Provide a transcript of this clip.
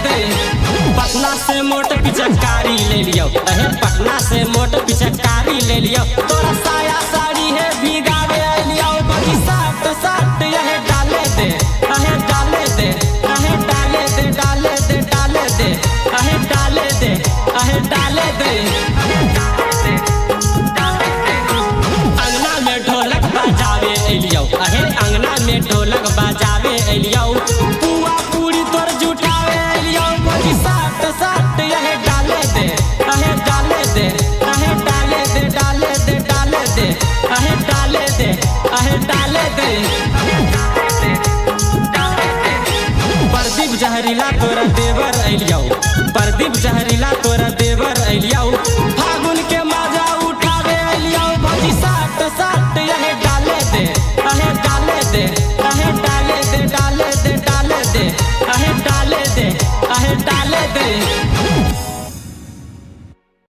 दे। पटना से मोट पिचकारी ले लियो, अहे पटना से मोट पिचकारी ले लियो। तोरा साया साड़ी है भीगावे लियो, बाकी साट साट यह डाले दे, अहे डाले दे, अहे डाले दे, डाले दे, डाले दे, अहे डाले दे, अहे डाले दे। अंगना में ढोलक बजावे एलियो, अहे अंगना में ढोलक बजावे एलियो। पुआ पूरी तोर जुटावे एलियो, बाकी साट साट यह डाले दे, अहे डाले दे, अहे डाले दे, डाले दे, डाले दे, अहे डाले दे, अहे डाले दे। प्रदीप जहरीला तोरा देवर एलियो, प्रदीप जहरीला तोरा देवर एलियो। फागुन के मजा उठावे एलियो, बाकी साट साट यह डाले दे, अहे डाले दे, अहे डाले दे, डाले दे, डाले दे, अहे डाले दे, अहे डाले दे।